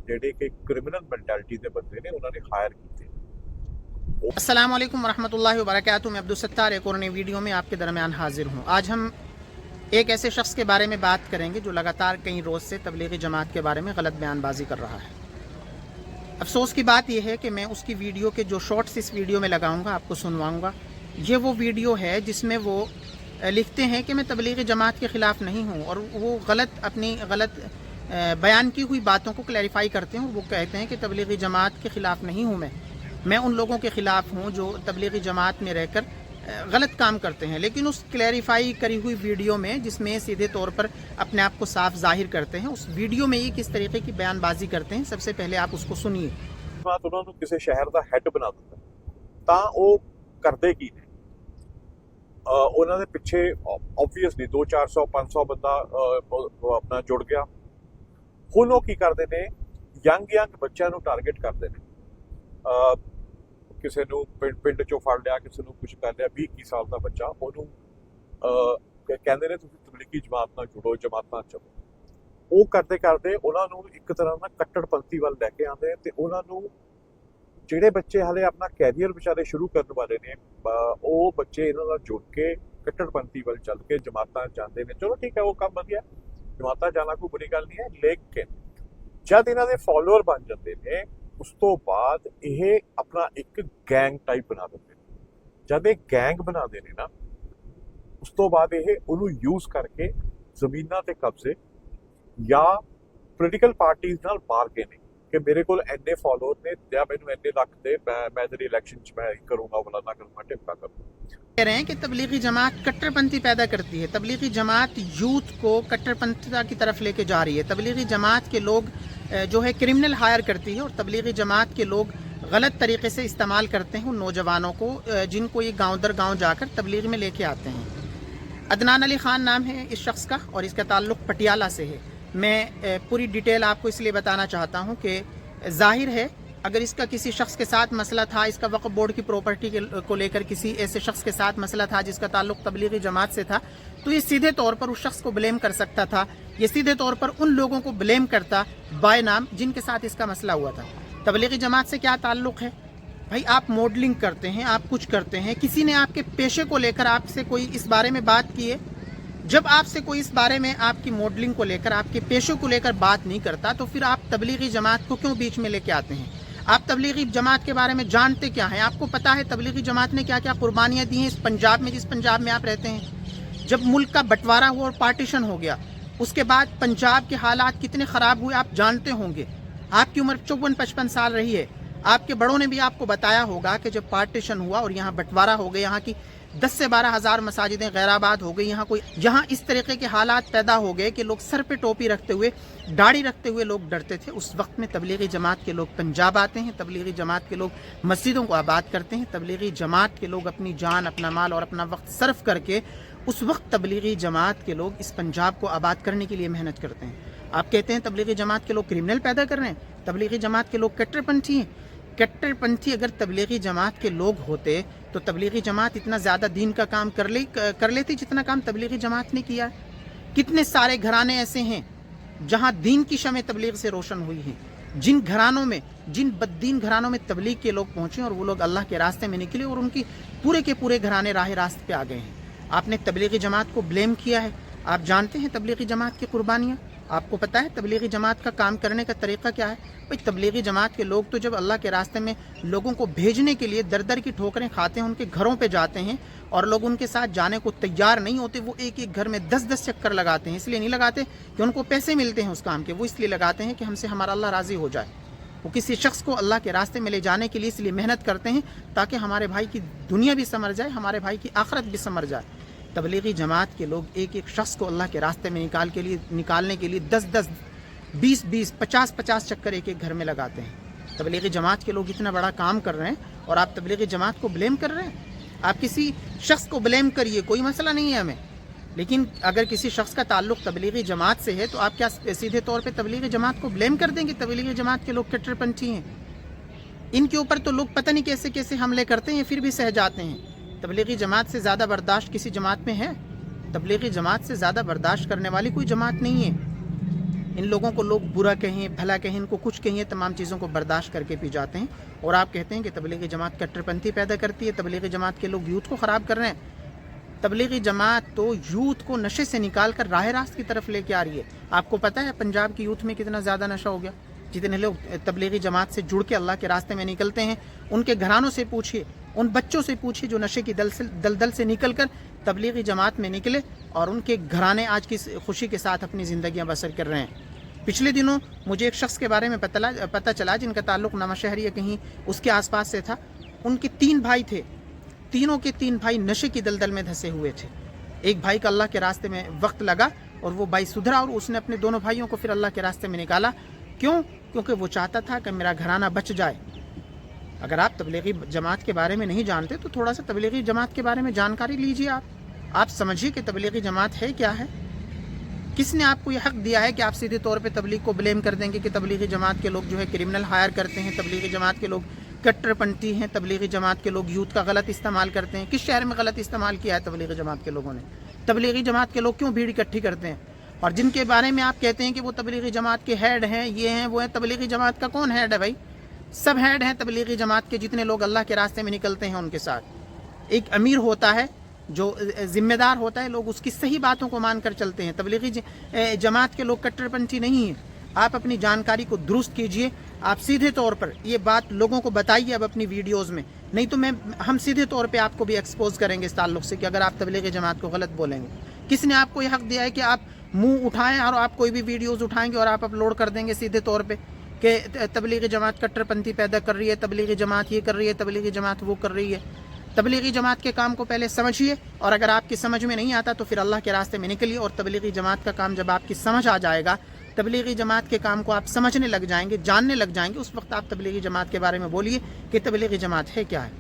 ਜਿਹੜੇ ਕਿ criminal mentality ਦੇ ਬੰਦੇ ਨੇ ਉਹਨਾਂ ਨੇ ਹਾਇਰ ਕੀਤੇ। अस्सलाम वालेकुम वरहमतुल्लाहि वबरकातुहू। मैं अब्दुल सत्तार एक और नई वीडियो में आपके दरमियान हाजिर हूँ। आज हम एक ऐसे शख्स के बारे में बात करेंगे जो लगातार कई रोज़ से तबलीगी जमात के बारे में गलत बयानबाजी कर रहा है। अफसोस की बात यह है कि मैं उसकी वीडियो के जो शॉर्ट्स इस वीडियो में लगाऊंगा, आपको सुनवाऊंगा। ये वो वीडियो है जिसमें वो लिखते हैं कि मैं तबलीगी जमात के ख़िलाफ़ नहीं हूँ, और वो अपनी गलत बयान की हुई बातों को क्लैरिफाई करते हैं। वो कहते हैं कि तबलीगी जमात के ख़िलाफ़ नहीं हूँ, मैं उन लोगों के ख़िलाफ़ हूँ जो तबलीगी जमात में रहकर गलत काम करते हैं। लेकिन उस क्लैरिफाई करी हुई वीडियो में, जिसमें सीधे तौर पर अपने आप को साफ जाहिर करते हैं, उस वीडियो में ये किस तरीके की बयानबाजी करते हैं, सबसे पहले आप उसको सुनिए। ਬਾਤ ਉਹਨਾਂ ਨੂੰ ਕਿਸੇ ਸ਼ਹਿਰ ਦਾ ਹੈੱਡ ਬਣਾ ਦਿੰਦਾ ਤਾਂ ਉਹ ਕਰਦੇ ਕੀ ਨੇ? ਉਹਨਾਂ ਦੇ ਪਿੱਛੇ ਆਬਵੀਅਸਲੀ 200-400 500 ਬੰਦਾ ਆਪਣਾ ਜੁੜ ਗਿਆ। ਹੁਣ ਉਹ ਕੀ ਕਰਦੇ ਨੇ? ਯੰਗ ਬੱਚਿਆਂ ਨੂੰ ਟਾਰਗੇਟ ਕਰਦੇ ਨੇ। ਕਿਸੇ ਨੂੰ ਪਿੰਡ ਚੋਂ ਫੜ ਲਿਆ, ਕਿਸੇ ਨੂੰ ਕੁਝ ਕਰ ਲਿਆ, 20-21 ਸਾਲ ਦਾ ਬੱਚਾ, ਉਹਨੂੰ ਕਹਿੰਦੇ ਨੇ ਤੁਸੀਂ ਤਬਲੀਗੀ ਜਮਾਤ ਨਾਲ ਜੁੜੋ, ਜਮਾਤਾਂ ਚਲੋ। ਉਹ ਕਰਦੇ ਉਹਨਾਂ ਨੂੰ ਇੱਕ ਤਰ੍ਹਾਂ ਦਾ ਕੱਟੜਪੰਥੀ ਵੱਲ ਲੈ ਕੇ ਆਉਂਦੇ ਤੇ ਉਹਨਾਂ ਨੂੰ ਜਿਹੜੇ ਬੱਚੇ ਹਾਲੇ ਆਪਣਾ ਕੈਰੀਅਰ ਵਿਚਾਰੇ ਸ਼ੁਰੂ ਕਰਨ ਵਾਲੇ ਨੇ, ਉਹ ਬੱਚੇ ਇਹਨਾਂ ਨਾਲ ਜੁੜ ਕੇ ਕੱਟੜਪੰਥੀ ਵੱਲ ਚੱਲ ਕੇ ਜਮਾਤਾਂ ਜਾਂਦੇ ਨੇ। ਚਲੋ ਠੀਕ ਹੈ, ਉਹ ਕੰਮ ਵਧੀਆ, ਜਮਾਤਾਂ ਜਾਣਾ ਕੋਈ ਬੁਰੀ ਗੱਲ ਨਹੀਂ ਹੈ। ਲੇਕਿਨ ਜਦ ਇਹਨਾਂ ਦੇ ਫਾਲੋਅਰ ਬਣ ਜਾਂਦੇ ਨੇ, ਉਸ ਤੋਂ ਬਾਅਦ ਇਹ ਆਪਣਾ ਇੱਕ ਗੈਂਗ ਟਾਈਪ ਬਣਾ ਦਿੰਦੇ ਨੇ। ਜਦ ਇਹ ਗੈਂਗ ਬਣਾਉਂਦੇ ਨੇ ਨਾ, ਉਸ ਤੋਂ ਬਾਅਦ ਇਹ ਉਹਨੂੰ ਯੂਜ਼ ਕਰਕੇ ਜ਼ਮੀਨਾਂ ਤੇ ਕਬਜ਼ੇ ਜਾਂ ਪੋਲੀਟੀਕਲ ਪਾਰਟੀਜ਼ ਨਾਲ ਬਾਰਗੇਨਿੰਗ ਕਿ ਮੇਰੇ ਕੋਲ ਇੰਨੇ ਫਾਲੋਅਰ ਨੇ ਜਾਂ ਮੈਨੂੰ ਇੰਨੇ ਲੱਖ ਦੇ, ਮੈਂ ਤੇਰੀ ਇਲੈਕਸ਼ਨ 'ਚ ਮੈਂ ਕਰੂੰਗਾ, ਫਲਾਨਾ करूंगा, टिपका करूंगा। कह रहे हैं कि तबलीगी जमात कट्टरपंथी पैदा करती है, तबलीगी जमात यूथ को कट्टरपंथीता की तरफ लेके जा रही है, तबलीगी जमात के लोग जो है क्रिमिनल हायर करती है, और तबलीगी जमात के लोग गलत तरीके से इस्तेमाल करते हैं उन नौजवानों को जिनको ये गाँव दर गाँव जाकर तबलीग में लेके आते हैं। अदनान अली ख़ान नाम है इस शख्स का, और इसका ताल्लुक़ पटियाला से है। मैं पूरी डिटेल आपको इसलिए बताना चाहता हूँ कि जाहिर है अगर इसका किसी शख्स के साथ मसला था, इसका वक्फ बोर्ड की प्रॉपर्टी को लेकर किसी ऐसे शख्स के साथ मसला था जिसका ताल्लुक तबलीगी जमात से था, तो ये सीधे तौर पर उस शख्स को ब्लेम कर सकता था। ये सीधे तौर पर उन लोगों को ब्लेम करता बाय नाम जिनके साथ इसका मसला हुआ था। तबलीगी जमात से क्या ताल्लुक है भाई? आप मॉडलिंग करते हैं, आप कुछ करते हैं, किसी ने आपके पेशे को लेकर आपसे कोई इस बारे में बात की है? जब आपसे कोई इस बारे में आपकी मॉडलिंग को लेकर, आपके पेशे को लेकर बात नहीं करता, तो फिर आप तबलीगी जमात को क्यों बीच में लेके आते हैं? आप तबलीगी जमात के बारे में जानते क्या हैं? आपको पता है तबलीगी जमात ने क्या क्या कुर्बानियाँ दी हैं इस पंजाब में, जिस पंजाब में आप रहते हैं? जब मुल्क का बंटवारा हुआ और पार्टीशन हो गया, उसके बाद पंजाब के हालात कितने ख़राब हुए आप जानते होंगे। आपकी उम्र 54-55 साल रही है। आपके बड़ों ने भी आपको बताया होगा कि जब पार्टीशन हुआ और यहाँ बंटवारा हो गया, यहाँ की 10 से 12 हज़ार मसाजिदें गैराबाद हो गई, यहाँ इस तरीके के हालात पैदा हो गए कि लोग सर पे टोपी रखते हुए, दाढ़ी रखते हुए लोग डरते थे। उस वक्त में तबलीगी जमात के लोग पंजाब आते हैं, तबलीगी जमात के लोग मस्जिदों को आबाद करते हैं, तबलीगी जमात के लोग अपनी जान, अपना माल और अपना वक्त सर्फ करके उस वक्त तबलीगी जमात के लोग इस पंजाब को आबाद करने के लिए मेहनत करते हैं। आप कहते हैं तबलीगी जमात के लोग क्रिमिनल पैदा कर रहे हैं, तबलीगी जमात के लोग कट्टरपंथी हैं। कट्टरपंथी अगर तबलीगी जमात के लोग होते तो तबलीगी जमात इतना ज़्यादा दीन का काम कर लेती जितना काम तबलीगी जमात ने किया। कितने सारे घराने ऐसे हैं जहां दीन की शमें तबलीग से रोशन हुई हैं, जिन घरानों में, जिन बददीन घरानों में तबलीग के लोग पहुँचे और वो लोग अल्लाह के रास्ते में निकले और उनकी पूरे के पूरे घराने राह रास्ते पे आ गए हैं। आपने तबलीगी जमात को ब्लेम किया है। आप जानते हैं तबलीगी जमात की कुर्बानियाँ? आपको पता है तबलीगी जमात का काम करने का तरीका क्या है? भाई तबलीगी जमात के लोग तो जब अल्लाह के रास्ते में लोगों को भेजने के लिए दर दर की ठोकरें खाते हैं, उनके घरों पे जाते हैं और लोग उनके साथ जाने को तैयार नहीं होते। वो एक एक घर में 10-10 चक्कर लगाते हैं। इसलिए नहीं लगाते कि उनको पैसे मिलते हैं उस काम के, वो इसलिए लगाते हैं कि हमसे हमारा अल्लाह राज़ी हो जाए। वो किसी शख्स को अल्लाह के रास्ते में ले जाने के लिए इसलिए मेहनत करते हैं ताकि हमारे भाई की दुनिया भी संवर जाए, हमारे भाई की आखिरत भी संवर जाए। तबलीगी जमात के लोग एक एक शख्स को अल्लाह के रास्ते में निकालने के लिए 10-10, 20-20, 50-50 चक्कर एक एक घर में लगाते हैं। तबलीगी जमात के लोग इतना बड़ा काम कर रहे हैं और आप तबलीगी जमात को ब्लेम कर रहे हैं। आप किसी शख्स को ब्लेम करिए, कोई मसला नहीं है हमें, लेकिन अगर किसी शख्स का ताल्लुक तबलीगी जमात से है तो आप क्या सीधे तौर पे तबलीगी जमात को ब्लेम कर देंगे? तबलीगी जमात के लोग कट्टरपंथी हैं, इनके ऊपर तो लोग पता नहीं कैसे कैसे हमले करते हैं, फिर भी सह जाते हैं। तबलीगी जमात से ज़्यादा बर्दाश्त किसी जमात में है? तबलीगी जमात से ज़्यादा बर्दाश्त करने वाली कोई जमात नहीं है। ان لوگوں کو لوگ برا کہیں بھلا کہیں ان کو کچھ کہیں تمام چیزوں کو برداشت کر کے پی جاتے ہیں، اور آپ کہتے ہیں کہ تبلیغی جماعت کٹر پنتھی پیدا کرتی ہے، تبلیغی جماعت کے لوگ یوتھ کو خراب کر رہے ہیں۔ تبلیغی جماعت تو یوتھ کو نشے سے نکال کر راہ راست کی طرف لے کے آ رہی ہے۔ آپ کو پتہ ہے پنجاب کی یوتھ میں کتنا زیادہ نشہ ہو گیا؟ جتنے لوگ تبلیغی جماعت سے جڑ کے اللہ کے راستے میں نکلتے ہیں، ان کے گھرانوں سے پوچھیے، ان بچوں سے پوچھیے جو نشے کی دلدل سے نکل کر تبلیغی جماعت میں نکلے، اور ان کے گھرانے آج کی خوشی کے ساتھ اپنی زندگیاں بسر کر رہے ہیں۔ پچھلے دنوں مجھے ایک شخص کے بارے میں پتہ چلا جن کا تعلق نواں شہر یا کہیں اس کے آس پاس سے تھا۔ ان کے 3 بھائی تھے، تینوں کے 3 بھائی نشے کی دلدل میں دھسے ہوئے تھے۔ ایک بھائی کا اللہ کے راستے میں وقت لگا اور وہ بھائی سدھرا، اور اس نے اپنے دونوں بھائیوں کو پھر اللہ کے راستے میں نکالا۔ کیوں؟ کیونکہ وہ چاہتا تھا کہ میرا گھرانہ بچ جائے۔ اگر آپ تبلیغی جماعت کے بارے میں نہیں جانتے تو تھوڑا سا تبلیغی جماعت کے بارے میں جانکاری لیجیے۔ آپ سمجھیے کہ تبلیغی جماعت ہے کیا ہے۔ کس نے آپ کو یہ حق دیا ہے کہ آپ سیدھے طور پہ تبلیغ کو بلیم کر دیں گے کہ تبلیغی جماعت کے لوگ جو ہے کرمنل ہائر کرتے ہیں، تبلیغی جماعت کے لوگ کٹر پنتھی ہیں، تبلیغی جماعت کے لوگ یوتھ کا غلط استعمال کرتے ہیں؟ کس شہر میں غلط استعمال کیا ہے تبلیغی جماعت کے لوگوں نے؟ تبلیغی جماعت کے لوگ کیوں بھیڑ اکٹھی کرتے ہیں؟ اور جن کے بارے میں آپ کہتے ہیں کہ وہ تبلیغی جماعت کے ہیڈ ہیں، یہ ہیں وہ ہیں، تبلیغی جماعت کا کون ہیڈ ہے بھائی؟ سب ہیڈ ہیں تبلیغی جماعت کے، جتنے لوگ اللہ کے راستے میں نکلتے ہیں ان کے ساتھ ایک امیر ہوتا ہے جو ذمہ دار ہوتا ہے، لوگ اس کی صحیح باتوں کو مان کر چلتے ہیں۔ تبلیغی جماعت کے لوگ کٹر پنتھی نہیں ہیں۔ آپ اپنی جانکاری کو درست کیجئے، آپ سیدھے طور پر یہ بات لوگوں کو بتائیے اب اپنی ویڈیوز میں، نہیں تو ہم سیدھے طور پہ آپ کو بھی ایکسپوز کریں گے اس تعلق سے کہ اگر آپ تبلیغی جماعت کو غلط بولیں گے۔ کس نے آپ کو یہ حق دیا ہے کہ آپ منہ اٹھائیں اور آپ کوئی بھی ویڈیوز اٹھائیں گے اور آپ اپلوڈ کر دیں گے سیدھے طور پہ کہ تبلیغی جماعت کٹر پنتھی پیدا کر رہی ہے، تبلیغی جماعت یہ کر رہی ہے، تبلیغی جماعت وہ کر رہی ہے؟ تبلیغی جماعت کے کام کو پہلے سمجھیے، اور اگر آپ کی سمجھ میں نہیں آتا تو پھر اللہ کے راستے میں نکلیے، اور تبلیغی جماعت کا کام جب آپ کی سمجھ آ جائے گا، تبلیغی جماعت کے کام کو آپ سمجھنے لگ جائیں گے، جاننے لگ جائیں گے، اس وقت آپ تبلیغی جماعت کے بارے میں بولیے کہ تبلیغی جماعت ہے کیا ہے۔